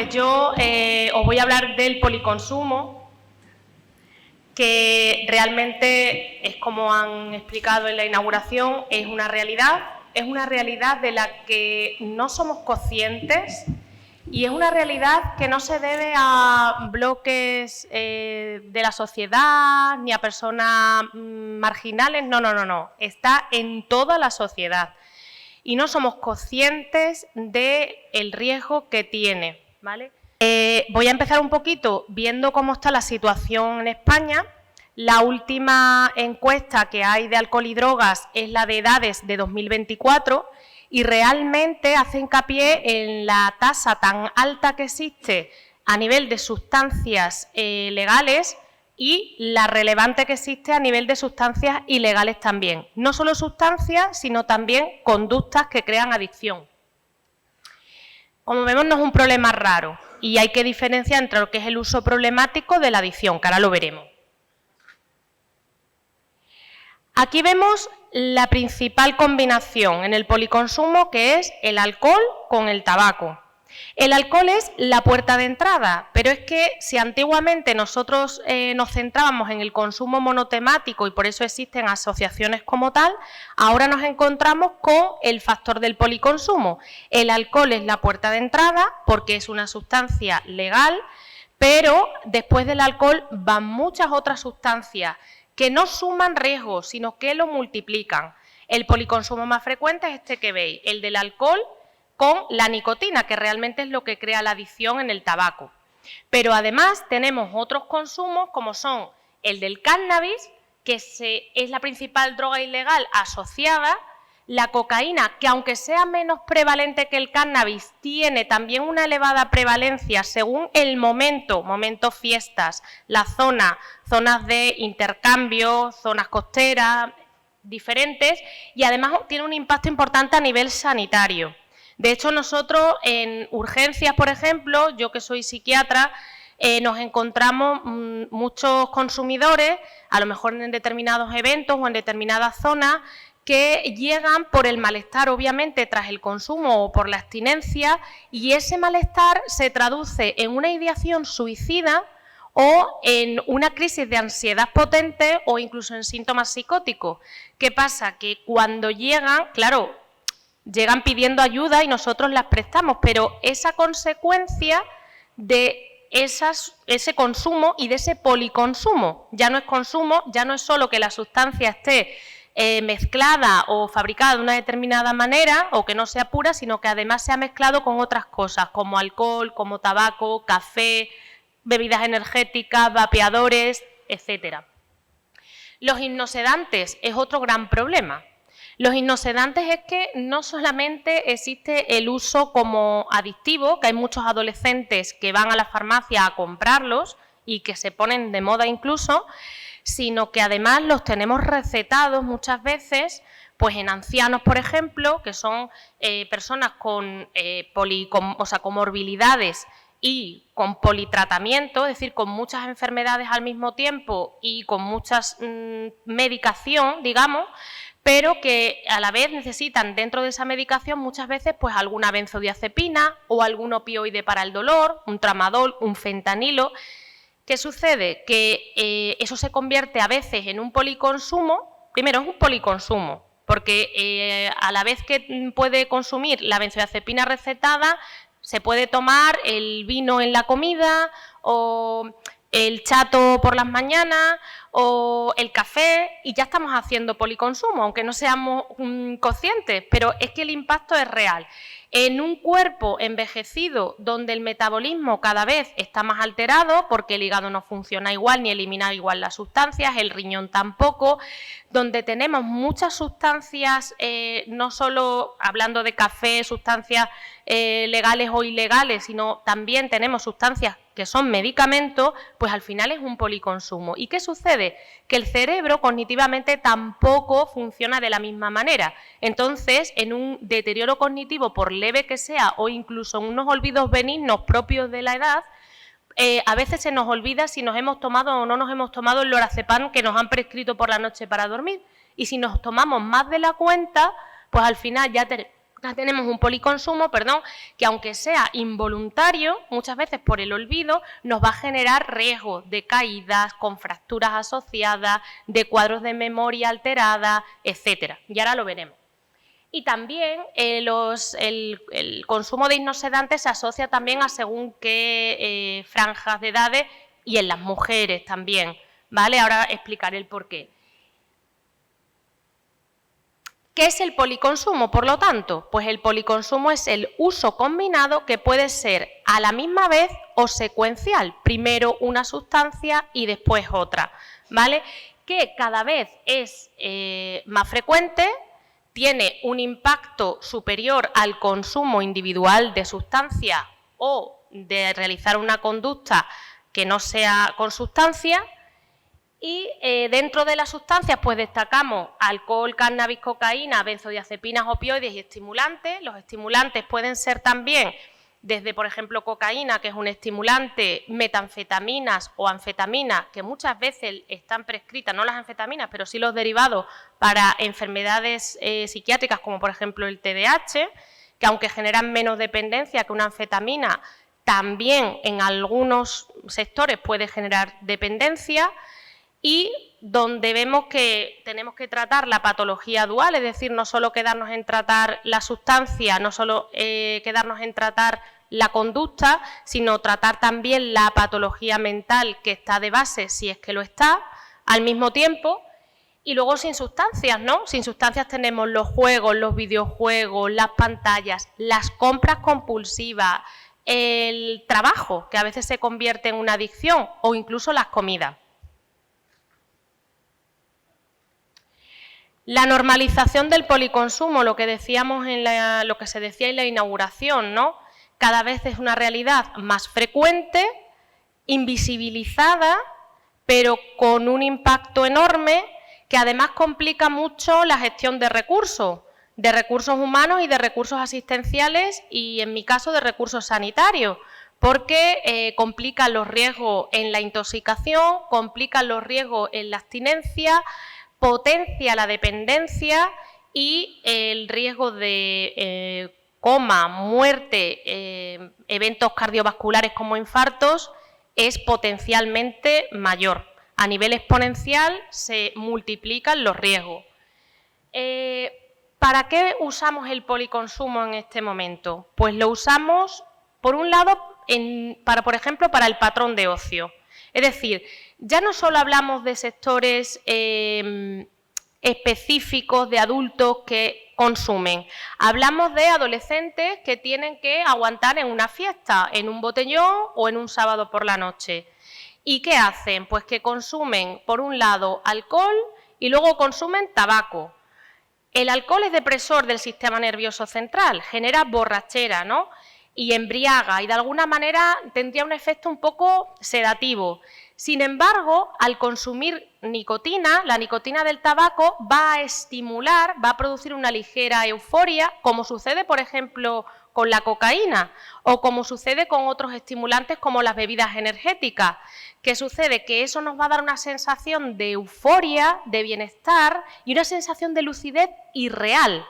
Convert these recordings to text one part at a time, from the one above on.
pues yo os voy a hablar del policonsumo, que realmente es, como han explicado en la inauguración, es una realidad de la que no somos conscientes y es una realidad que no se debe a bloques de la sociedad ni a personas marginales, no, está en toda la sociedad. Y no somos conscientes del riesgo que tiene, ¿vale? Voy a empezar un poquito viendo cómo está la situación en España. La última encuesta que hay de alcohol y drogas es la de edades de 2024 y realmente hace hincapié en la tasa tan alta que existe a nivel de sustancias legales y la relevante que existe a nivel de sustancias ilegales también. No solo sustancias, sino también conductas que crean adicción. Como vemos, no es un problema raro y hay que diferenciar entre lo que es el uso problemático de la adicción, que ahora lo veremos. Aquí vemos la principal combinación en el policonsumo, que es el alcohol con el tabaco. El alcohol es la puerta de entrada, pero es que si antiguamente nosotros nos centrábamos en el consumo monotemático y por eso existen asociaciones como tal, ahora nos encontramos con el factor del policonsumo. El alcohol es la puerta de entrada porque es una sustancia legal, pero después del alcohol van muchas otras sustancias que no suman riesgos, sino que lo multiplican. El policonsumo más frecuente es este que veis, el del alcohol con la nicotina, que realmente es lo que crea la adicción en el tabaco. Pero además tenemos otros consumos como son el del cannabis, que es la principal droga ilegal asociada, la cocaína, que aunque sea menos prevalente que el cannabis, tiene también una elevada prevalencia según el momento fiestas, la zonas de intercambio, zonas costeras, diferentes, y además tiene un impacto importante a nivel sanitario. De hecho, nosotros en urgencias, por ejemplo, yo que soy psiquiatra, nos encontramos muchos consumidores, a lo mejor en determinados eventos o en determinadas zonas, que llegan por el malestar, obviamente, tras el consumo o por la abstinencia, y ese malestar se traduce en una ideación suicida o en una crisis de ansiedad potente o incluso en síntomas psicóticos. ¿Qué pasa? Que cuando llegan, claro, llegan pidiendo ayuda y nosotros las prestamos, pero esa consecuencia de ese consumo y de ese policonsumo, ya no es consumo, ya no es solo que la sustancia esté mezclada o fabricada de una determinada manera o que no sea pura, sino que además se ha mezclado con otras cosas como alcohol, como tabaco, café, bebidas energéticas, vapeadores, etcétera. Los hipnosedantes es otro gran problema. Los hipnosedantes es que no solamente existe el uso como adictivo, que hay muchos adolescentes que van a la farmacia a comprarlos y que se ponen de moda incluso, sino que además los tenemos recetados muchas veces pues en ancianos, por ejemplo, que son personas con comorbilidades y con politratamiento, es decir, con muchas enfermedades al mismo tiempo y con mucha medicación, digamos, pero que a la vez necesitan dentro de esa medicación muchas veces pues alguna benzodiazepina o algún opioide para el dolor, un tramadol, un fentanilo. ¿Qué sucede? Que eso se convierte a veces en un policonsumo. Primero, es un policonsumo, porque a la vez que puede consumir la benzodiazepina recetada, se puede tomar el vino en la comida o el chato por las mañanas o el café y ya estamos haciendo policonsumo, aunque no seamos conscientes, pero es que el impacto es real. En un cuerpo envejecido donde el metabolismo cada vez está más alterado porque el hígado no funciona igual ni elimina igual las sustancias, el riñón tampoco, donde tenemos muchas sustancias, no solo hablando de café, sustancias legales o ilegales, sino también tenemos sustancias que son medicamentos, pues al final es un policonsumo. ¿Y qué sucede? Que el cerebro cognitivamente tampoco funciona de la misma manera. Entonces, en un deterioro cognitivo, por leve que sea, o incluso en unos olvidos benignos propios de la edad, a veces se nos olvida si nos hemos tomado o no nos hemos tomado el lorazepam que nos han prescrito por la noche para dormir. Y si nos tomamos más de la cuenta, pues al final ya tenemos un policonsumo, que aunque sea involuntario, muchas veces por el olvido, nos va a generar riesgo de caídas, con fracturas asociadas, de cuadros de memoria alterada, etcétera. Y ahora lo veremos. Y también el consumo de hipnosedantes se asocia también a según qué franjas de edades y en las mujeres también, ¿vale? Ahora explicaré el porqué. ¿Qué es el policonsumo, por lo tanto? Pues el policonsumo es el uso combinado que puede ser a la misma vez o secuencial, primero una sustancia y después otra, ¿vale? Que cada vez es más frecuente, tiene un impacto superior al consumo individual de sustancia o de realizar una conducta que no sea con sustancia. Y dentro de las sustancias pues destacamos alcohol, cannabis, cocaína, benzodiazepinas, opioides y estimulantes. Los estimulantes pueden ser también desde, por ejemplo, cocaína, que es un estimulante, metanfetaminas o anfetaminas, que muchas veces están prescritas, no las anfetaminas, pero sí los derivados para enfermedades psiquiátricas, como por ejemplo el TDAH, que aunque generan menos dependencia que una anfetamina, también en algunos sectores puede generar dependencia. Y donde vemos que tenemos que tratar la patología dual, es decir, no solo quedarnos en tratar la sustancia, no solo quedarnos en tratar la conducta, sino tratar también la patología mental que está de base, si es que lo está, al mismo tiempo. Y luego sin sustancias, ¿no? Sin sustancias tenemos los juegos, los videojuegos, las pantallas, las compras compulsivas, el trabajo, que a veces se convierte en una adicción, o incluso las comidas. La normalización del policonsumo, lo que decíamos lo que se decía en la inauguración, ¿no? Cada vez es una realidad más frecuente, invisibilizada, pero con un impacto enorme que además complica mucho la gestión de recursos humanos y de recursos asistenciales y, en mi caso, de recursos sanitarios, porque complican los riesgos en la intoxicación, complican los riesgos en la abstinencia, potencia la dependencia y el riesgo de coma, muerte, eventos cardiovasculares como infartos es potencialmente mayor. A nivel exponencial se multiplican los riesgos. ¿Para qué usamos el policonsumo en este momento? Pues lo usamos, por un lado, por ejemplo, para el patrón de ocio. Es decir, ya no solo hablamos de sectores específicos de adultos que consumen, hablamos de adolescentes que tienen que aguantar en una fiesta, en un botellón o en un sábado por la noche. ¿Y qué hacen? Pues que consumen, por un lado, alcohol y luego consumen tabaco. El alcohol es depresor del sistema nervioso central, genera borrachera, ¿no? Y embriaga, y de alguna manera tendría un efecto un poco sedativo. Sin embargo, al consumir nicotina, la nicotina del tabaco va a estimular, va a producir una ligera euforia, como sucede, por ejemplo, con la cocaína o como sucede con otros estimulantes como las bebidas energéticas. ¿Qué sucede? Que eso nos va a dar una sensación de euforia, de bienestar y una sensación de lucidez irreal,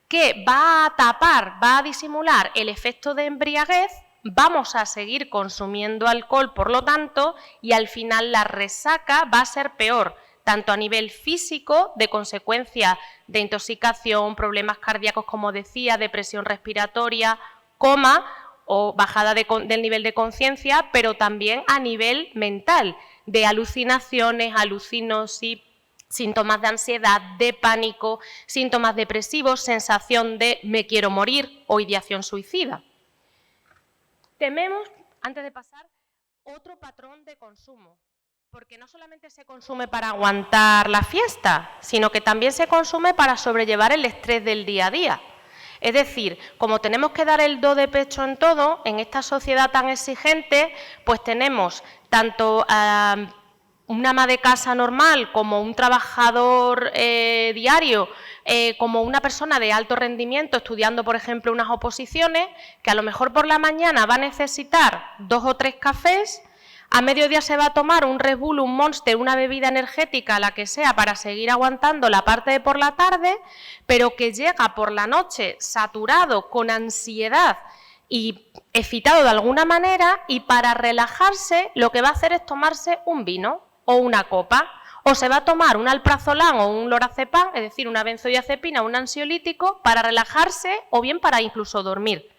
que va a tapar, va a disimular el efecto de embriaguez. Vamos a seguir consumiendo alcohol, por lo tanto, y al final la resaca va a ser peor, tanto a nivel físico, de consecuencia de intoxicación, problemas cardíacos, como decía, depresión respiratoria, coma o bajada del nivel de conciencia, pero también a nivel mental, de alucinaciones, alucinosis, síntomas de ansiedad, de pánico, síntomas depresivos, sensación de me quiero morir o ideación suicida. Tememos, antes de pasar, otro patrón de consumo, porque no solamente se consume para aguantar la fiesta, sino que también se consume para sobrellevar el estrés del día a día. Es decir, como tenemos que dar el do de pecho en todo, en esta sociedad tan exigente, pues tenemos tanto un ama de casa normal como un trabajador diario, como una persona de alto rendimiento estudiando, por ejemplo, unas oposiciones, que a lo mejor por la mañana va a necesitar 2 o 3 cafés, A mediodía se va a tomar un Red Bull, un Monster, una bebida energética, la que sea, para seguir aguantando la parte de por la tarde, pero que llega por la noche saturado, con ansiedad y excitado de alguna manera, y para relajarse lo que va a hacer es tomarse un vino o una copa, o se va a tomar un alprazolam o un lorazepam, es decir, una benzodiazepina o un ansiolítico para relajarse o bien para incluso dormir.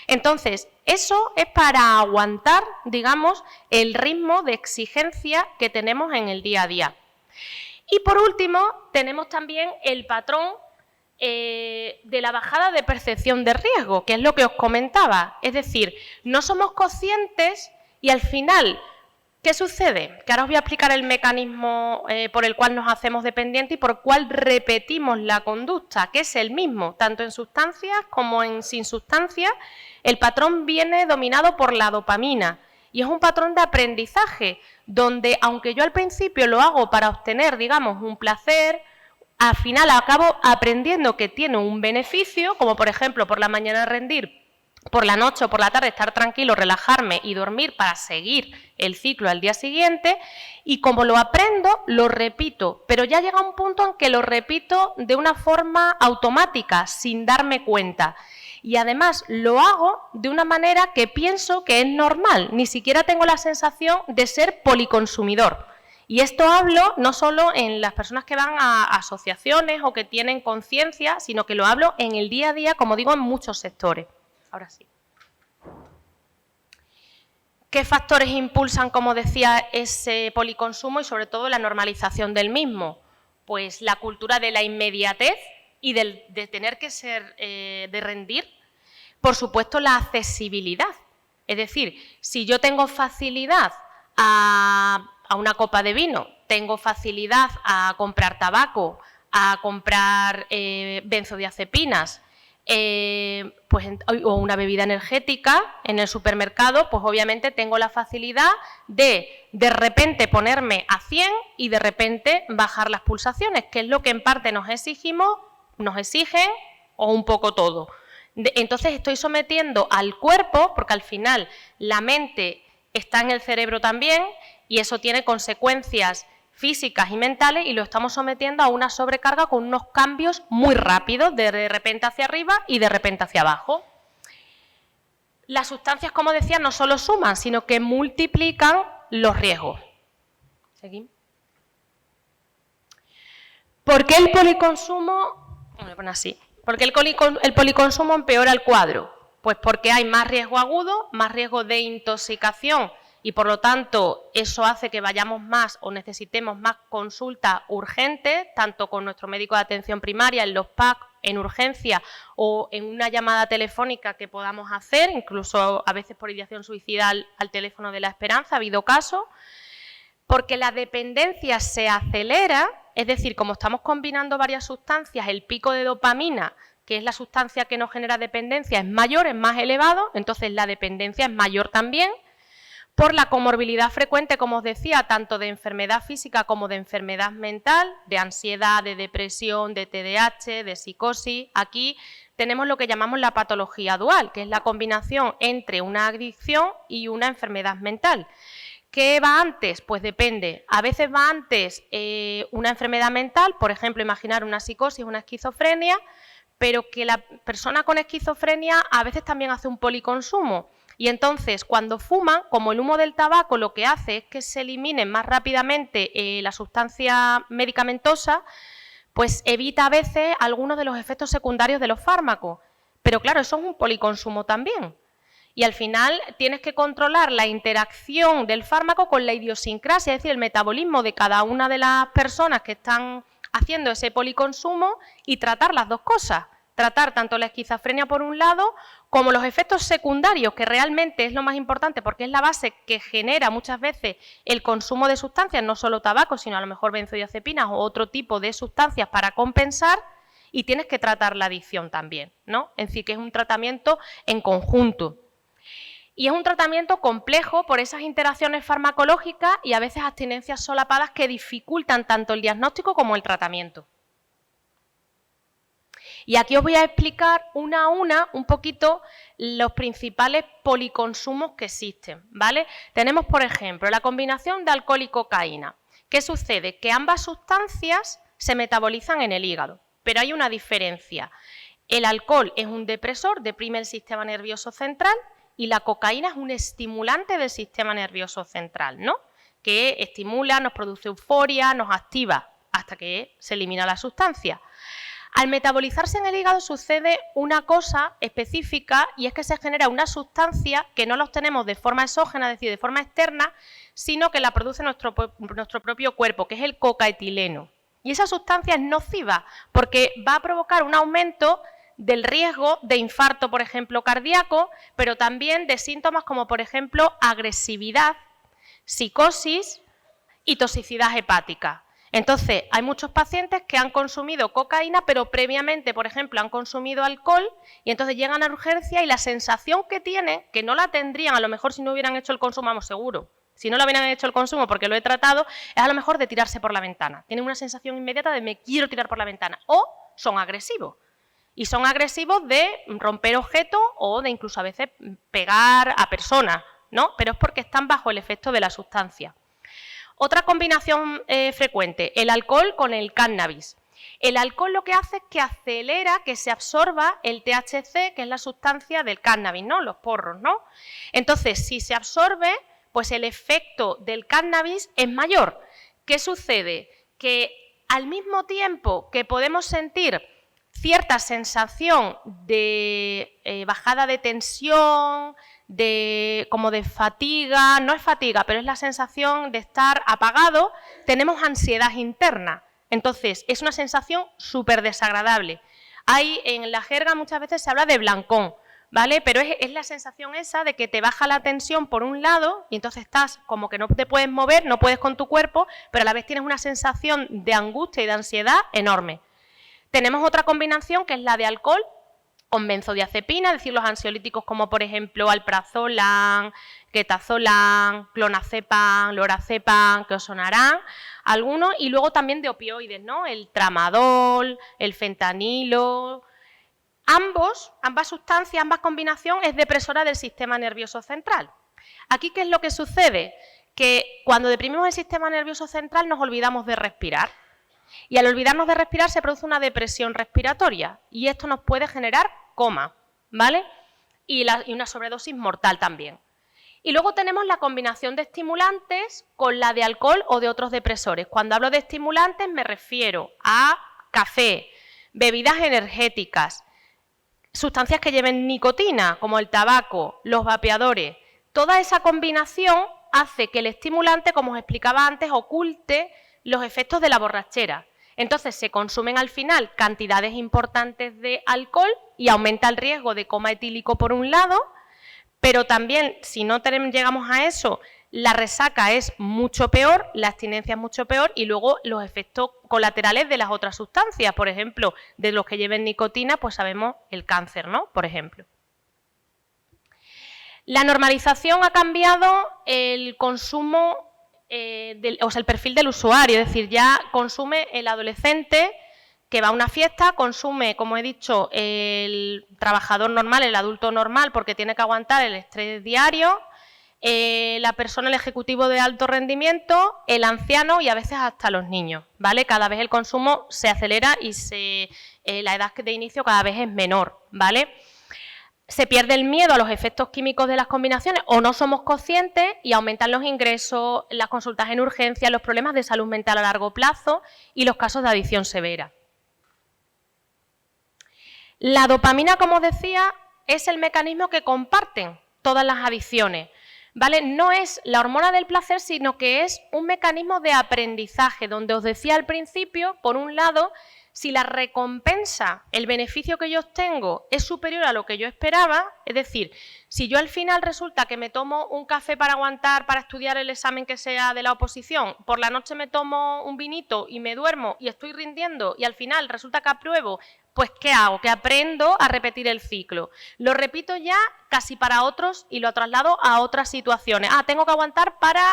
Entonces, eso es para aguantar, digamos, el ritmo de exigencia que tenemos en el día a día. Y por último, tenemos también el patrón de la bajada de percepción de riesgo, que es lo que os comentaba. Es decir, no somos conscientes y al final, ¿qué sucede? Que ahora os voy a explicar el mecanismo por el cual nos hacemos dependientes y por el cual repetimos la conducta, que es el mismo, tanto en sustancias como en sin sustancias. El patrón viene dominado por la dopamina y es un patrón de aprendizaje, donde aunque yo al principio lo hago para obtener, digamos, un placer, al final acabo aprendiendo que tiene un beneficio, como por ejemplo por la mañana rendir, por la noche o por la tarde estar tranquilo, relajarme y dormir para seguir el ciclo al día siguiente, y como lo aprendo, lo repito, pero ya llega un punto en que lo repito de una forma automática, sin darme cuenta. Y además lo hago de una manera que pienso que es normal, ni siquiera tengo la sensación de ser policonsumidor. Y esto hablo no solo en las personas que van a asociaciones o que tienen conciencia, sino que lo hablo en el día a día, como digo, en muchos sectores. Ahora sí. ¿Qué factores impulsan, como decía, ese policonsumo y sobre todo la normalización del mismo? Pues la cultura de la inmediatez y de tener que ser, de rendir. Por supuesto, la accesibilidad. Es decir, si yo tengo facilidad a una copa de vino, tengo facilidad a comprar tabaco, a comprar benzodiazepinas, pues, o una bebida energética en el supermercado, pues obviamente tengo la facilidad de repente ponerme a 100 y de repente bajar las pulsaciones, que es lo que en parte nos exigen o un poco todo. Entonces estoy sometiendo al cuerpo, porque al final la mente está en el cerebro también y eso tiene consecuencias físicas y mentales, y lo estamos sometiendo a una sobrecarga con unos cambios muy rápidos, de repente hacia arriba y de repente hacia abajo. Las sustancias, como decía, no solo suman, sino que multiplican los riesgos. ¿Seguimos? ¿Por qué el policonsumo? Voy a poner así. ¿Por qué el policonsumo empeora el cuadro? Pues porque hay más riesgo agudo, más riesgo de intoxicación, y por lo tanto eso hace que vayamos más o necesitemos más consultas urgentes, tanto con nuestro médico de atención primaria, en los PAC, en urgencia o en una llamada telefónica que podamos hacer, incluso a veces por ideación suicida al teléfono de la Esperanza, ha habido casos, porque la dependencia se acelera, es decir, como estamos combinando varias sustancias, el pico de dopamina, que es la sustancia que nos genera dependencia, es mayor, es más elevado, entonces la dependencia es mayor también. Por la comorbilidad frecuente, como os decía, tanto de enfermedad física como de enfermedad mental, de ansiedad, de depresión, de TDAH, de psicosis. Aquí tenemos lo que llamamos la patología dual, que es la combinación entre una adicción y una enfermedad mental. ¿Qué va antes? Pues depende. A veces va antes una enfermedad mental, por ejemplo, imaginar una psicosis, una esquizofrenia, pero que la persona con esquizofrenia a veces también hace un policonsumo. Y entonces, cuando fuman, como el humo del tabaco lo que hace es que se elimine más rápidamente la sustancia medicamentosa, pues evita a veces algunos de los efectos secundarios de los fármacos. Pero claro, eso es un policonsumo también. Y al final tienes que controlar la interacción del fármaco con la idiosincrasia, es decir, el metabolismo de cada una de las personas que están haciendo ese policonsumo y tratar las dos cosas. Tratar tanto la esquizofrenia por un lado como los efectos secundarios, que realmente es lo más importante porque es la base que genera muchas veces el consumo de sustancias, no solo tabaco, sino a lo mejor benzodiazepinas o otro tipo de sustancias para compensar, y tienes que tratar la adicción también, ¿no? Es decir, que es un tratamiento en conjunto. Y es un tratamiento complejo por esas interacciones farmacológicas y a veces abstinencias solapadas que dificultan tanto el diagnóstico como el tratamiento. Y aquí os voy a explicar una a una un poquito los principales policonsumos que existen, ¿vale? Tenemos, por ejemplo, la combinación de alcohol y cocaína. ¿Qué sucede? Que ambas sustancias se metabolizan en el hígado, pero hay una diferencia. El alcohol es un depresor, deprime el sistema nervioso central, y la cocaína es un estimulante del sistema nervioso central, ¿no? Que estimula, nos produce euforia, nos activa hasta que se elimina la sustancia. Al metabolizarse en el hígado sucede una cosa específica y es que se genera una sustancia que no la obtenemos de forma exógena, es decir, de forma externa, sino que la produce nuestro propio cuerpo, que es el cocaetileno. Y esa sustancia es nociva porque va a provocar un aumento del riesgo de infarto, por ejemplo, cardíaco, pero también de síntomas como, por ejemplo, agresividad, psicosis y toxicidad hepática. Entonces, hay muchos pacientes que han consumido cocaína, pero previamente, por ejemplo, han consumido alcohol y entonces llegan a urgencia y la sensación que tienen, que no la tendrían a lo mejor si no hubieran hecho el consumo, vamos, seguro, si no lo hubieran hecho el consumo porque lo he tratado, es a lo mejor de tirarse por la ventana. Tienen una sensación inmediata de me quiero tirar por la ventana o son agresivos. Y son agresivos de romper objetos o de incluso a veces pegar a personas, ¿no? Pero es porque están bajo el efecto de la sustancia. Otra combinación frecuente, el alcohol con el cannabis. El alcohol lo que hace es que acelera que se absorba el THC, que es la sustancia del cannabis, ¿no? Los porros, ¿no? Entonces, si se absorbe, pues el efecto del cannabis es mayor. ¿Qué sucede? Que al mismo tiempo que podemos sentir cierta sensación de bajada de tensión, como de fatiga, no es fatiga, pero es la sensación de estar apagado, tenemos ansiedad interna. Entonces, es una sensación súper desagradable. En la jerga muchas veces se habla de blancón, ¿vale? Pero es la sensación esa de que te baja la tensión por un lado y entonces estás como que no te puedes mover, no puedes con tu cuerpo, pero a la vez tienes una sensación de angustia y de ansiedad enorme. Tenemos otra combinación que es la de alcohol con benzodiazepina, es decir, los ansiolíticos como por ejemplo alprazolam, ketazolam, clonazepam, lorazepam, que os sonarán algunos, y luego también de opioides, ¿no? El tramadol, el fentanilo. Ambas sustancias, ambas combinaciones es depresora del sistema nervioso central. Aquí, ¿qué es lo que sucede? Que cuando deprimimos el sistema nervioso central nos olvidamos de respirar. Y al olvidarnos de respirar se produce una depresión respiratoria y esto nos puede generar coma, ¿vale? Y una sobredosis mortal también. Y luego tenemos la combinación de estimulantes con la de alcohol o de otros depresores. Cuando hablo de estimulantes me refiero a café, bebidas energéticas, sustancias que lleven nicotina, como el tabaco, los vapeadores. Toda esa combinación hace que el estimulante, como os explicaba antes, oculte los efectos de la borrachera. Entonces se consumen al final cantidades importantes de alcohol y aumenta el riesgo de coma etílico por un lado, pero también si no llegamos a eso, la resaca es mucho peor, la abstinencia es mucho peor y luego los efectos colaterales de las otras sustancias, por ejemplo, de los que lleven nicotina, pues sabemos el cáncer, ¿no? Por ejemplo. La normalización ha cambiado el consumo el perfil del usuario, es decir, ya consume el adolescente que va a una fiesta, consume, como he dicho, el trabajador normal, el adulto normal, porque tiene que aguantar el estrés diario, la persona, el ejecutivo de alto rendimiento, el anciano y a veces hasta los niños, ¿vale? Cada vez el consumo se acelera y la edad de inicio cada vez es menor, ¿vale? Se pierde el miedo a los efectos químicos de las combinaciones o no somos conscientes y aumentan los ingresos, las consultas en urgencia, los problemas de salud mental a largo plazo y los casos de adicción severa. La dopamina, como os decía, es el mecanismo que comparten todas las adicciones, ¿vale? No es la hormona del placer, sino que es un mecanismo de aprendizaje, donde os decía al principio, por un lado, si la recompensa, el beneficio que yo obtengo es superior a lo que yo esperaba, es decir, si yo al final resulta que me tomo un café para aguantar, para estudiar el examen que sea de la oposición, por la noche me tomo un vinito y me duermo y estoy rindiendo y al final resulta que apruebo, pues ¿qué hago? Que aprendo a repetir el ciclo. Lo repito ya casi para otros y lo traslado a otras situaciones. Tengo que aguantar para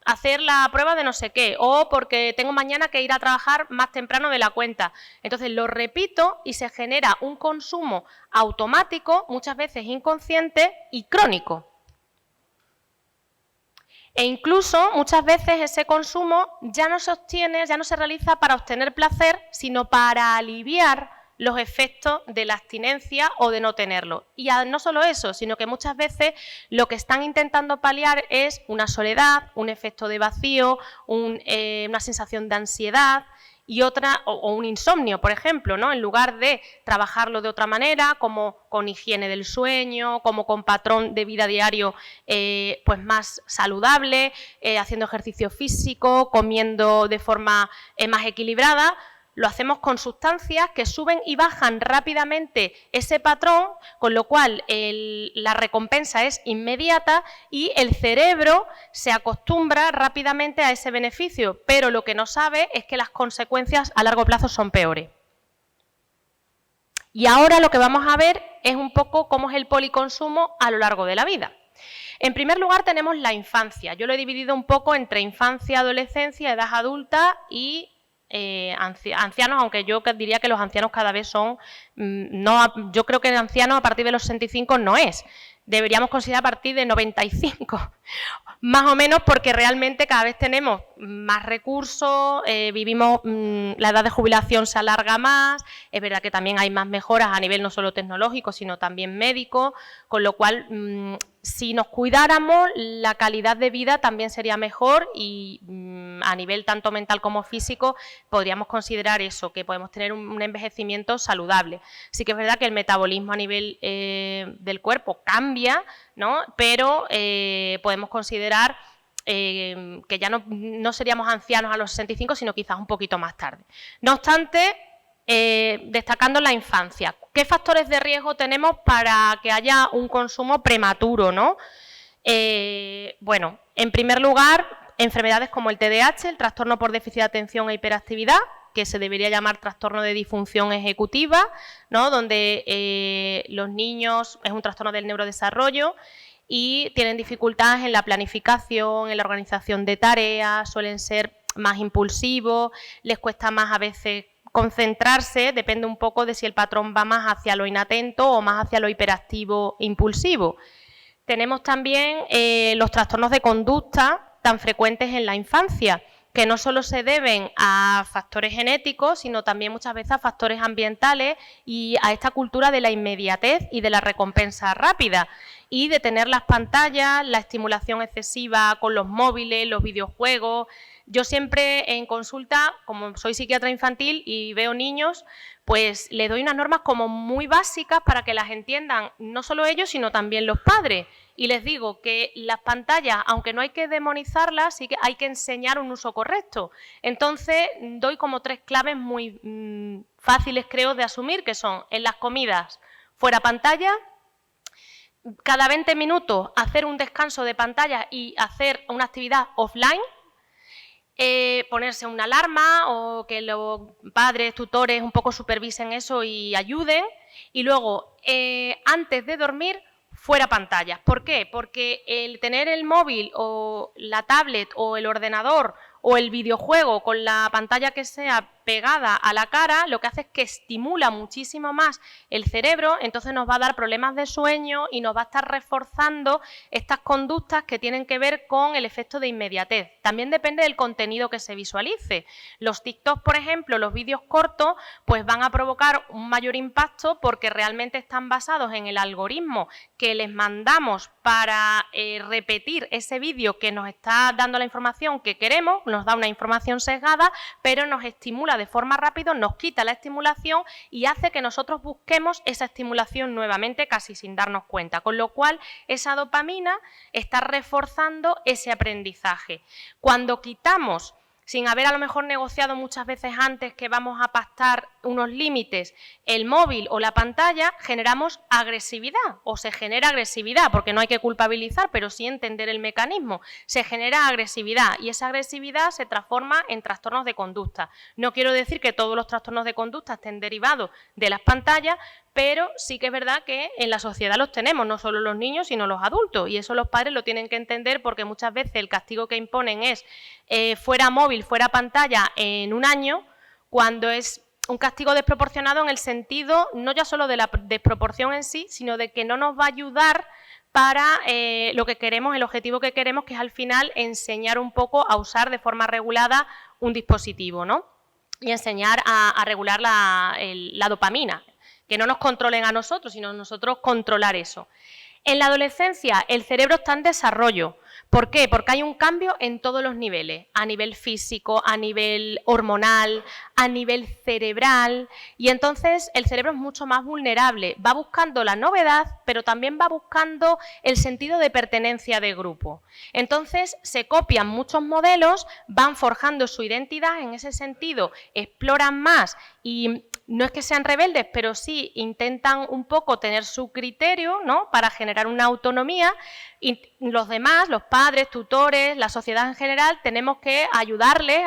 hacer la prueba de no sé qué, o porque tengo mañana que ir a trabajar más temprano de la cuenta. Entonces lo repito y se genera un consumo automático, muchas veces inconsciente y crónico. E incluso muchas veces ese consumo ya no se obtiene, ya no se realiza para obtener placer, sino para aliviar los efectos de la abstinencia o de no tenerlo. Y no solo eso, sino que muchas veces lo que están intentando paliar es una soledad, un efecto de vacío, una sensación de ansiedad y otra, o un insomnio, por ejemplo, ¿no? En lugar de trabajarlo de otra manera, como con higiene del sueño, como con patrón de vida diario pues más saludable, haciendo ejercicio físico, comiendo de forma más equilibrada, lo hacemos con sustancias que suben y bajan rápidamente ese patrón, con lo cual la recompensa es inmediata y el cerebro se acostumbra rápidamente a ese beneficio, pero lo que no sabe es que las consecuencias a largo plazo son peores. Y ahora lo que vamos a ver es un poco cómo es el policonsumo a lo largo de la vida. En primer lugar tenemos la infancia. Yo lo he dividido un poco entre infancia, adolescencia, edad adulta y ancianos, aunque yo diría que los ancianos cada vez son, yo creo que el anciano a partir de los 65 no es, deberíamos considerar a partir de 95, más o menos porque realmente cada vez tenemos más recursos, vivimos, la edad de jubilación se alarga más, es verdad que también hay más mejoras a nivel no solo tecnológico, sino también médico, con lo cual si nos cuidáramos, la calidad de vida también sería mejor y a nivel tanto mental como físico podríamos considerar eso, que podemos tener un envejecimiento saludable. Sí que es verdad que el metabolismo a nivel del cuerpo cambia, ¿no? Pero podemos considerar que ya no seríamos ancianos a los 65, sino quizás un poquito más tarde. No obstante, destacando la infancia, ¿qué factores de riesgo tenemos para que haya un consumo prematuro, ¿no? Bueno, en primer lugar, enfermedades como el TDAH, el trastorno por déficit de atención e hiperactividad, que se debería llamar trastorno de disfunción ejecutiva, ¿no? Donde los niños es un trastorno del neurodesarrollo y tienen dificultades en la planificación, en la organización de tareas, suelen ser más impulsivos, les cuesta más a veces concentrarse, depende un poco de si el patrón va más hacia lo inatento o más hacia lo hiperactivo e impulsivo. Tenemos también los trastornos de conducta tan frecuentes en la infancia, que no solo se deben a factores genéticos, sino también muchas veces a factores ambientales y a esta cultura de la inmediatez y de la recompensa rápida y de tener las pantallas, la estimulación excesiva con los móviles, los videojuegos. Yo siempre en consulta, como soy psiquiatra infantil y veo niños, pues les doy unas normas como muy básicas para que las entiendan no solo ellos, sino también los padres. Y les digo que las pantallas, aunque no hay que demonizarlas, sí que hay que enseñar un uso correcto. Entonces, doy como 3 claves muy fáciles, creo, de asumir, que son en las comidas, fuera pantalla, cada 20 minutos hacer un descanso de pantalla y hacer una actividad offline, ponerse una alarma o que los padres, tutores un poco supervisen eso y ayuden. Y luego, antes de dormir, fuera pantallas. ¿Por qué? Porque el tener el móvil o la tablet o el ordenador o el videojuego con la pantalla que sea pegada a la cara, lo que hace es que estimula muchísimo más el cerebro, entonces nos va a dar problemas de sueño y nos va a estar reforzando estas conductas que tienen que ver con el efecto de inmediatez. También depende del contenido que se visualice. Los TikTok, por ejemplo, los vídeos cortos, pues van a provocar un mayor impacto porque realmente están basados en el algoritmo que les mandamos para repetir ese vídeo que nos está dando la información que queremos, nos da una información sesgada, pero nos estimula de forma rápida, nos quita la estimulación y hace que nosotros busquemos esa estimulación nuevamente casi sin darnos cuenta, con lo cual esa dopamina está reforzando ese aprendizaje. Cuando quitamos, sin haber a lo mejor negociado muchas veces antes que vamos a pactar unos límites el móvil o la pantalla, generamos agresividad o se genera agresividad, porque no hay que culpabilizar, pero sí entender el mecanismo. Se genera agresividad y esa agresividad se transforma en trastornos de conducta. No quiero decir que todos los trastornos de conducta estén derivados de las pantallas, pero sí que es verdad que en la sociedad los tenemos, no solo los niños, sino los adultos, y eso los padres lo tienen que entender porque muchas veces el castigo que imponen es fuera móvil, fuera pantalla en un año, cuando es un castigo desproporcionado en el sentido no ya solo de la desproporción en sí, sino de que no nos va a ayudar para lo que queremos, el objetivo que queremos, que es al final enseñar un poco a usar de forma regulada un dispositivo, ¿no? Y enseñar a regular la dopamina, que no nos controlen a nosotros, sino nosotros controlar eso. En la adolescencia el cerebro está en desarrollo. ¿Por qué? Porque hay un cambio en todos los niveles, a nivel físico, a nivel hormonal, a nivel cerebral, y entonces el cerebro es mucho más vulnerable, va buscando la novedad, pero también va buscando el sentido de pertenencia de grupo. Entonces se copian muchos modelos, van forjando su identidad, en ese sentido exploran más y no es que sean rebeldes, pero sí intentan un poco tener su criterio, ¿no?, para generar una autonomía, y los demás, los padres, tutores, la sociedad en general, tenemos que ayudarles,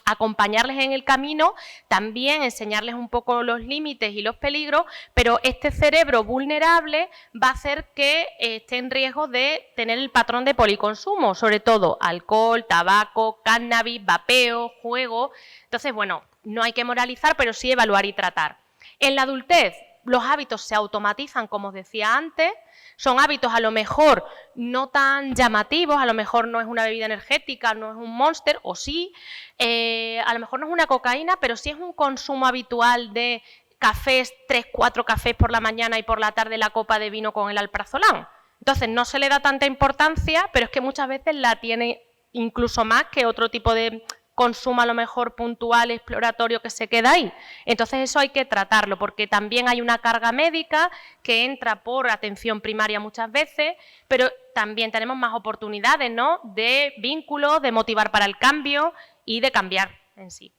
acompañarles en el camino, también enseñarles un poco los límites y los peligros, pero este cerebro vulnerable va a hacer que esté en riesgo de tener el patrón de policonsumo, sobre todo alcohol, tabaco, cannabis, vapeo, juego. Entonces, bueno, no hay que moralizar, pero sí evaluar y tratar. En la adultez, los hábitos se automatizan, como os decía antes, son hábitos a lo mejor no tan llamativos, a lo mejor no es una bebida energética, no es un Monster, o sí, a lo mejor no es una cocaína, pero sí es un consumo habitual de cafés, 3, 4 cafés por la mañana y por la tarde la copa de vino con el alprazolam. Entonces no se le da tanta importancia, pero es que muchas veces la tiene incluso más que otro tipo de consumo a lo mejor puntual, exploratorio, que se queda ahí. Entonces eso hay que tratarlo, porque también hay una carga médica que entra por atención primaria muchas veces, pero también tenemos más oportunidades, ¿no?, de vínculos, de motivar para el cambio y de cambiar en sí.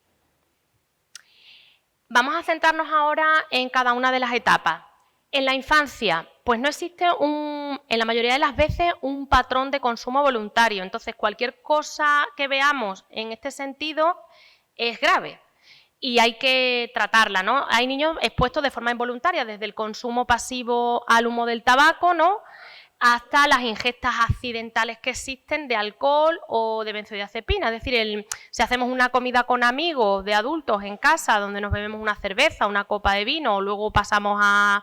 Vamos a centrarnos ahora en cada una de las etapas. En la infancia, pues no existe en la mayoría de las veces un patrón de consumo voluntario, entonces cualquier cosa que veamos en este sentido es grave y hay que tratarla, ¿no? Hay niños expuestos de forma involuntaria, desde el consumo pasivo al humo del tabaco, ¿no?, hasta las ingestas accidentales que existen de alcohol o de benzodiazepina. Es decir, si hacemos una comida con amigos de adultos en casa, donde nos bebemos una cerveza, una copa de vino, o luego pasamos a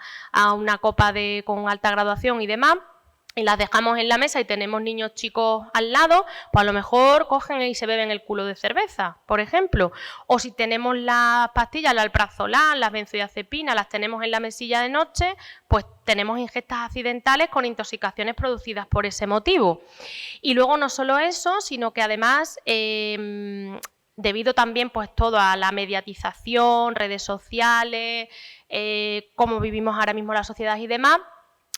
una copa con alta graduación y demás, y las dejamos en la mesa y tenemos niños chicos al lado, pues a lo mejor cogen y se beben el culo de cerveza, por ejemplo. O si tenemos las pastillas, el alprazolam, las benzodiazepinas, las tenemos en la mesilla de noche, pues tenemos ingestas accidentales con intoxicaciones producidas por ese motivo. Y luego no solo eso, sino que además, debido también pues todo a la mediatización, redes sociales, cómo vivimos ahora mismo la sociedad y demás,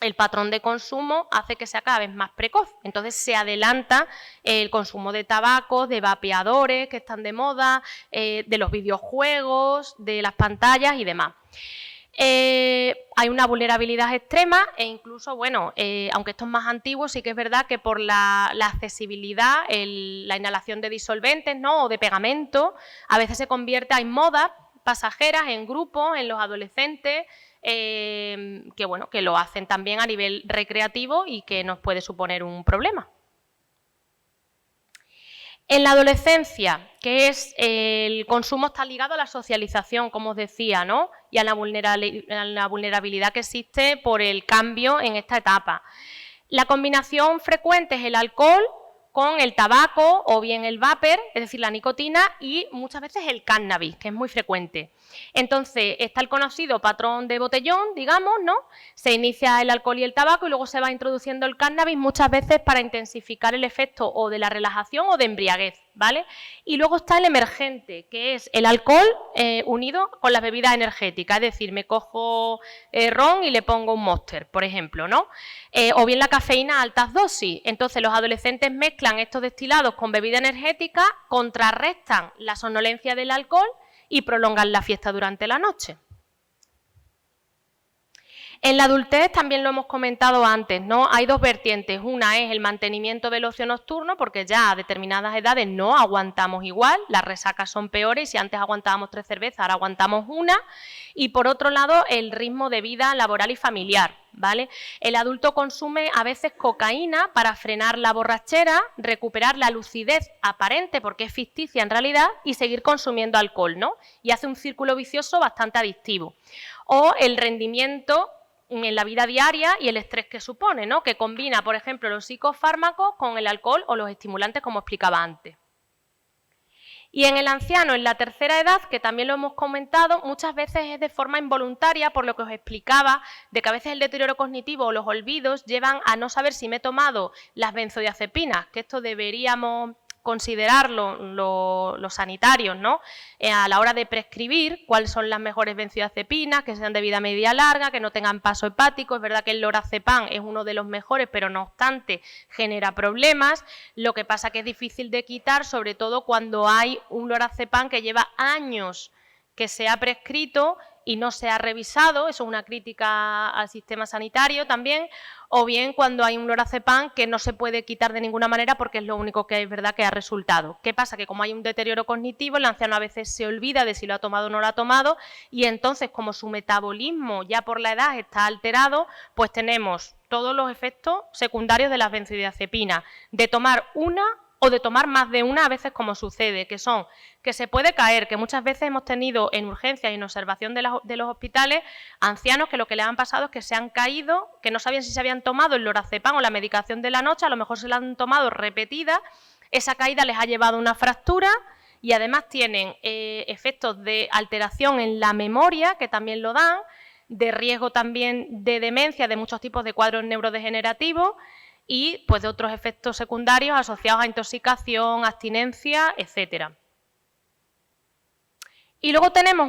el patrón de consumo hace que sea cada vez más precoz. Entonces se adelanta el consumo de tabaco, de vapeadores que están de moda, de los videojuegos, de las pantallas y demás. Hay una vulnerabilidad extrema e incluso, bueno, aunque esto es más antiguo, sí que es verdad que por la accesibilidad, la inhalación de disolventes, ¿no?, o de pegamento, a veces se convierte en modas pasajeras, en grupos, en los adolescentes, que bueno, que lo hacen también a nivel recreativo y que nos puede suponer un problema. En la adolescencia, que es el consumo está ligado a la socialización, como os decía, ¿no?, y a la vulnerabilidad que existe por el cambio en esta etapa. La combinación frecuente es el alcohol con el tabaco o bien el vapor, es decir, la nicotina, y muchas veces el cannabis, que es muy frecuente. Entonces, está el conocido patrón de botellón, digamos, ¿no? Se inicia el alcohol y el tabaco y luego se va introduciendo el cannabis, muchas veces para intensificar el efecto o de la relajación o de embriaguez, ¿vale? Y luego está el emergente, que es el alcohol unido con las bebidas energéticas, es decir, me cojo ron y le pongo un Monster, por ejemplo, ¿no? O bien la cafeína a altas dosis. Entonces, los adolescentes mezclan estos destilados con bebida energética, contrarrestan la somnolencia del alcohol y prolongan la fiesta durante la noche. En la adultez también lo hemos comentado antes, ¿no? Hay dos vertientes. Una es el mantenimiento del ocio nocturno, porque ya a determinadas edades no aguantamos igual, las resacas son peores, si antes aguantábamos 3 cervezas, ahora aguantamos una. Y por otro lado, el ritmo de vida laboral y familiar, ¿vale? El adulto consume a veces cocaína para frenar la borrachera, recuperar la lucidez aparente, porque es ficticia en realidad, y seguir consumiendo alcohol, ¿no? Y hace un círculo vicioso bastante adictivo. O el rendimiento en la vida diaria y el estrés que supone, ¿no? Que combina, por ejemplo, los psicofármacos con el alcohol o los estimulantes, como explicaba antes. Y en el anciano, en la tercera edad, que también lo hemos comentado, muchas veces es de forma involuntaria, por lo que os explicaba, de que a veces el deterioro cognitivo o los olvidos llevan a no saber si me he tomado las benzodiazepinas, que esto deberíamos considerarlo los sanitarios, ¿no? A la hora de prescribir cuáles son las mejores benzodiazepinas, que sean de vida media larga, que no tengan paso hepático. Es verdad que el lorazepam es uno de los mejores, pero no obstante genera problemas. Lo que pasa que es difícil de quitar, sobre todo cuando hay un lorazepam que lleva años que se ha prescrito y no se ha revisado, eso es una crítica al sistema sanitario también, o bien cuando hay un lorazepam que no se puede quitar de ninguna manera porque es lo único que es verdad que ha resultado. ¿Qué pasa? Que como hay un deterioro cognitivo, el anciano a veces se olvida de si lo ha tomado o no lo ha tomado, y entonces como su metabolismo ya por la edad está alterado, pues tenemos todos los efectos secundarios de las benzodiazepinas, de tomar una o de tomar más de una, a veces como sucede, que son que se puede caer, que muchas veces hemos tenido en urgencias y en observación de los hospitales ancianos que lo que les han pasado es que se han caído, que no sabían si se habían tomado el lorazepam o la medicación de la noche, a lo mejor se la han tomado repetida, esa caída les ha llevado a una fractura y además tienen efectos de alteración en la memoria, que también lo dan, de riesgo también de demencia, de muchos tipos de cuadros neurodegenerativos, y pues de otros efectos secundarios asociados a intoxicación, abstinencia, etcétera. Y luego tenemos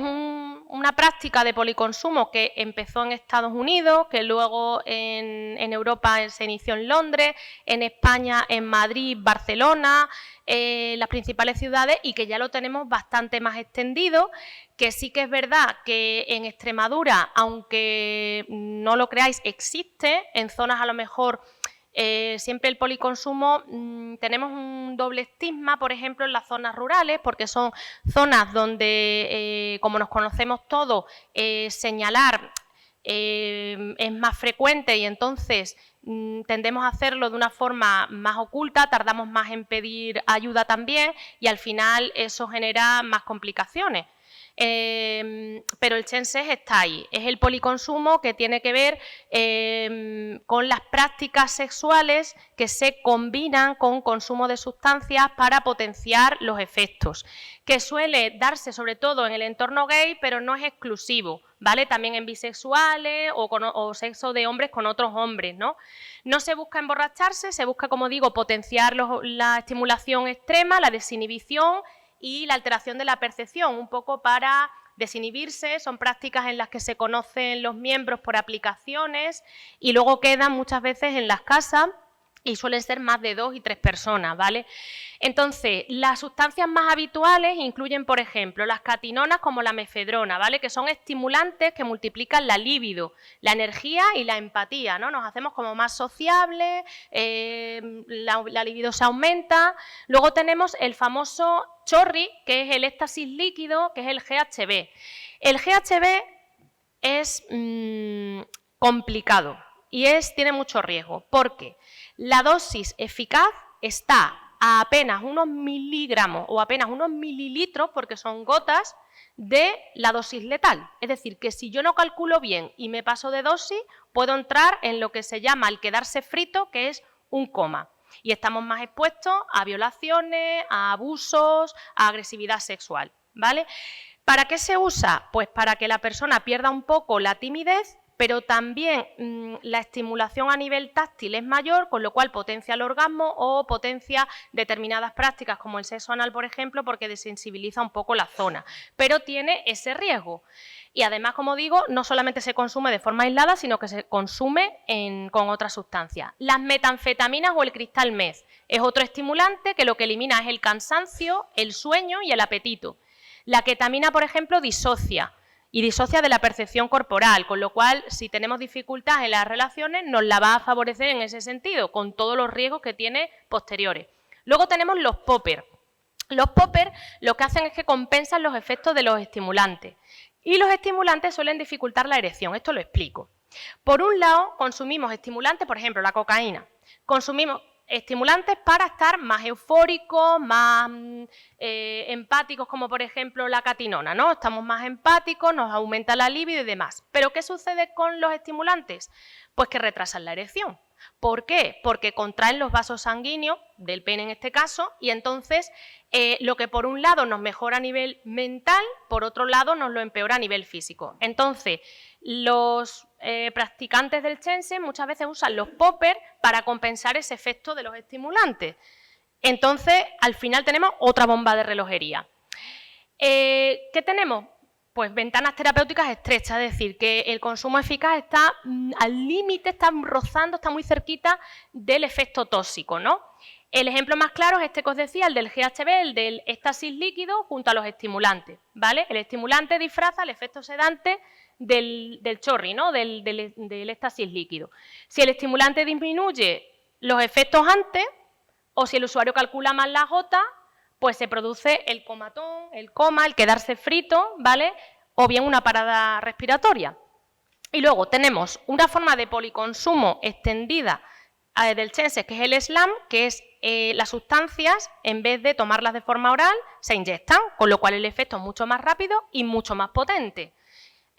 una práctica de policonsumo que empezó en Estados Unidos, que luego en Europa se inició en Londres, en España, en Madrid, Barcelona, las principales ciudades, y que ya lo tenemos bastante más extendido, que sí que es verdad que en Extremadura, aunque no lo creáis, existe en zonas a lo mejor. Siempre el policonsumo tenemos un doble estigma, por ejemplo, en las zonas rurales, porque son zonas donde, como nos conocemos todos, señalar es más frecuente y entonces tendemos a hacerlo de una forma más oculta, tardamos más en pedir ayuda también y al final eso genera más complicaciones. Pero el Chensés está ahí, es el policonsumo que tiene que ver con las prácticas sexuales que se combinan con consumo de sustancias para potenciar los efectos, que suele darse sobre todo en el entorno gay, pero no es exclusivo, ¿vale? También en bisexuales o sexo de hombres con otros hombres, ¿no? No se busca emborracharse, se busca, como digo, potenciar la estimulación extrema, la desinhibición y la alteración de la percepción, un poco para desinhibirse. Son prácticas en las que se conocen los miembros por aplicaciones y luego quedan muchas veces en las casas y suelen ser más de 2 y 3 personas, ¿vale? Entonces, las sustancias más habituales incluyen, por ejemplo, las catinonas como la mefedrona, ¿vale? Que son estimulantes que multiplican la libido, la energía y la empatía, ¿no? Nos hacemos como más sociables, la libido se aumenta. Luego tenemos el famoso chorri, que es el éxtasis líquido, que es el GHB. El GHB es complicado y tiene mucho riesgo, porque la dosis eficaz está a apenas unos miligramos o apenas unos mililitros, porque son gotas, de la dosis letal. Es decir, que si yo no calculo bien y me paso de dosis, puedo entrar en lo que se llama el quedarse frito, que es un coma. Y estamos más expuestos a violaciones, a abusos, a agresividad sexual, ¿vale? ¿Para qué se usa? Pues para que la persona pierda un poco la timidez, pero también la estimulación a nivel táctil es mayor, con lo cual potencia el orgasmo o potencia determinadas prácticas como el sexo anal, por ejemplo, porque desensibiliza un poco la zona, pero tiene ese riesgo. Y además, como digo, no solamente se consume de forma aislada, sino que se consume con otras sustancias. Las metanfetaminas o el cristal meth es otro estimulante que lo que elimina es el cansancio, el sueño y el apetito. La ketamina, por ejemplo, disocia, y disocia de la percepción corporal, con lo cual, si tenemos dificultad en las relaciones, nos la va a favorecer en ese sentido, con todos los riesgos que tiene posteriores. Luego tenemos los poppers. Los poppers lo que hacen es que compensan los efectos de los estimulantes, y los estimulantes suelen dificultar la erección. Esto lo explico. Por un lado, consumimos estimulantes, por ejemplo, la cocaína. Consumimos estimulantes para estar más eufóricos, más empáticos, como por ejemplo la catinona, ¿no? Estamos más empáticos, nos aumenta la libido y demás. ¿Pero qué sucede con los estimulantes? Pues que retrasan la erección. ¿Por qué? Porque contraen los vasos sanguíneos, del pene en este caso, y entonces lo que por un lado nos mejora a nivel mental, por otro lado nos lo empeora a nivel físico. Entonces, los practicantes del Shense muchas veces usan los poppers para compensar ese efecto de los estimulantes. Entonces, al final tenemos otra bomba de relojería. ¿Qué tenemos? Pues ventanas terapéuticas estrechas, es decir, que el consumo eficaz está al límite, está rozando, está muy cerquita del efecto tóxico, ¿no? El ejemplo más claro es este que os decía, el del GHB, el del éxtasis líquido junto a los estimulantes, ¿vale? El estimulante disfraza el efecto sedante del chorri, ¿no? Del éxtasis líquido. Si el estimulante disminuye los efectos antes, o si el usuario calcula mal las gotas, pues se produce el comatón, el coma, el quedarse frito, ¿vale? O bien una parada respiratoria. Y luego tenemos una forma de policonsumo extendida del Shense, que es el SLAM, que es las sustancias, en vez de tomarlas de forma oral, se inyectan, con lo cual el efecto es mucho más rápido y mucho más potente.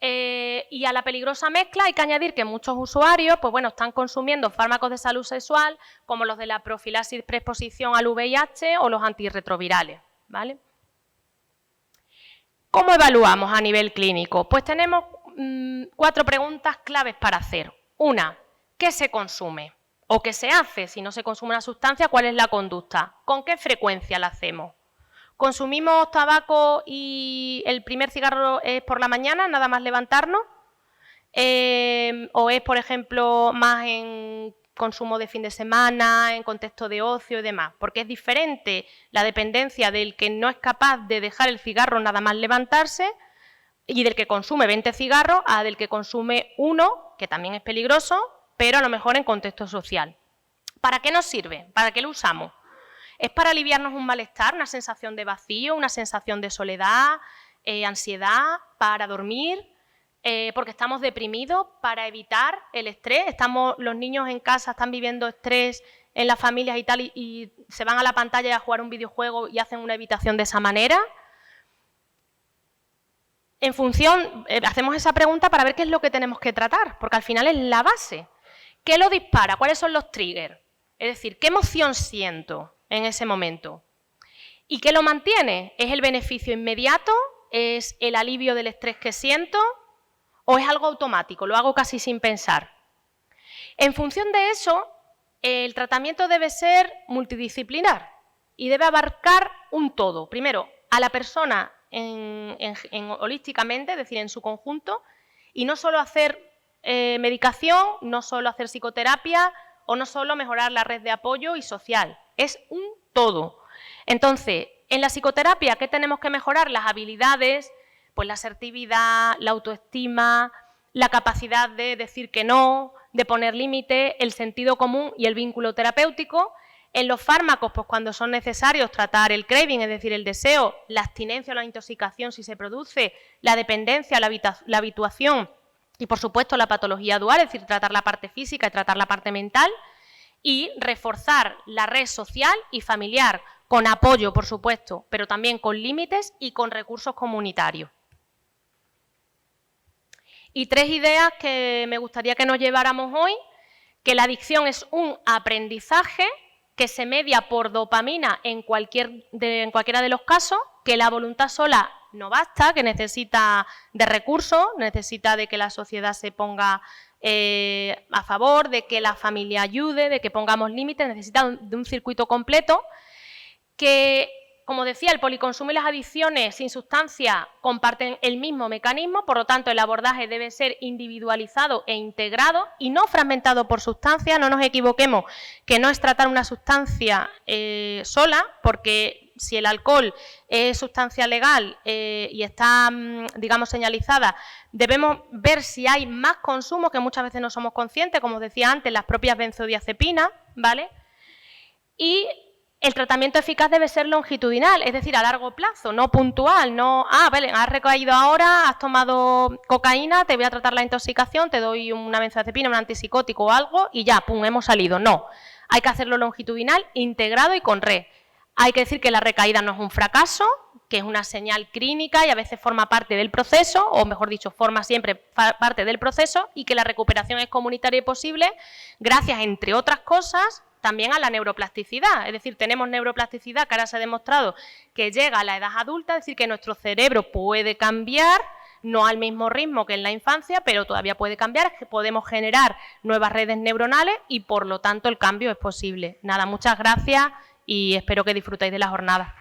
Y a la peligrosa mezcla hay que añadir que muchos usuarios pues bueno, están consumiendo fármacos de salud sexual como los de la profilaxis preexposición al VIH o los antirretrovirales, ¿vale? ¿Cómo evaluamos a nivel clínico? Pues tenemos 4 preguntas claves para hacer. Una, ¿qué se consume? ¿O qué se hace? Si no se consume una sustancia, ¿cuál es la conducta? ¿Con qué frecuencia la hacemos? ¿Consumimos tabaco y el primer cigarro es por la mañana, nada más levantarnos? ¿O es, por ejemplo, más en consumo de fin de semana, en contexto de ocio y demás? Porque es diferente la dependencia del que no es capaz de dejar el cigarro nada más levantarse y del que consume 20 cigarros a del que consume uno, que también es peligroso, pero a lo mejor en contexto social. ¿Para qué nos sirve? ¿Para qué lo usamos? ¿Es para aliviarnos un malestar, una sensación de vacío, una sensación de soledad, ansiedad, para dormir, porque estamos deprimidos, para evitar el estrés? Los niños en casa están viviendo estrés en las familias y tal, y se van a la pantalla a jugar un videojuego y hacen una evitación de esa manera. En función, hacemos esa pregunta para ver qué es lo que tenemos que tratar, porque al final es la base. ¿Qué lo dispara? ¿Cuáles son los triggers? Es decir, ¿qué emoción siento en ese momento? ¿Y qué lo mantiene? ¿Es el beneficio inmediato? ¿Es el alivio del estrés que siento? ¿O es algo automático? Lo hago casi sin pensar. En función de eso, el tratamiento debe ser multidisciplinar y debe abarcar un todo. Primero, a la persona holísticamente, es decir, en su conjunto, y no solo hacer medicación, no solo hacer psicoterapia o no solo mejorar la red de apoyo y social. Es un todo. Entonces, en la psicoterapia, ¿qué tenemos que mejorar? Las habilidades, pues la asertividad, la autoestima, la capacidad de decir que no, de poner límites, el sentido común y el vínculo terapéutico. En los fármacos, pues cuando son necesarios, tratar el craving, es decir, el deseo, la abstinencia o la intoxicación si se produce, la dependencia, la habituación y, por supuesto, la patología dual, es decir, tratar la parte física y tratar la parte mental, y reforzar la red social y familiar, con apoyo, por supuesto, pero también con límites y con recursos comunitarios. Y 3 ideas que me gustaría que nos lleváramos hoy: que la adicción es un aprendizaje que se media por dopamina en cualquiera de los casos, que la voluntad sola no basta, que necesita de recursos, necesita de que la sociedad se ponga a favor, de que la familia ayude, de que pongamos límites, necesita de un circuito completo, que, como decía, el policonsumo y las adicciones sin sustancia comparten el mismo mecanismo, por lo tanto el abordaje debe ser individualizado e integrado y no fragmentado por sustancias. No nos equivoquemos, que no es tratar una sustancia sola, porque si el alcohol es sustancia legal y está, digamos, señalizada, debemos ver si hay más consumo, que muchas veces no somos conscientes, como os decía antes, las propias benzodiazepinas, ¿vale? Y el tratamiento eficaz debe ser longitudinal, es decir, a largo plazo, no puntual, no, vale, has recaído ahora, has tomado cocaína, te voy a tratar la intoxicación, te doy una benzodiazepina, un antipsicótico o algo y ya, pum, hemos salido. No, hay que hacerlo longitudinal, integrado y con red. Hay que decir que la recaída no es un fracaso, que es una señal clínica y a veces forma parte del proceso, o mejor dicho, forma siempre parte del proceso, y que la recuperación es comunitaria y posible gracias, entre otras cosas, también a la neuroplasticidad. Es decir, tenemos neuroplasticidad que ahora se ha demostrado que llega a la edad adulta, es decir, que nuestro cerebro puede cambiar, no al mismo ritmo que en la infancia, pero todavía puede cambiar, que podemos generar nuevas redes neuronales y por lo tanto el cambio es posible. Nada, muchas gracias y espero que disfrutéis de la jornada.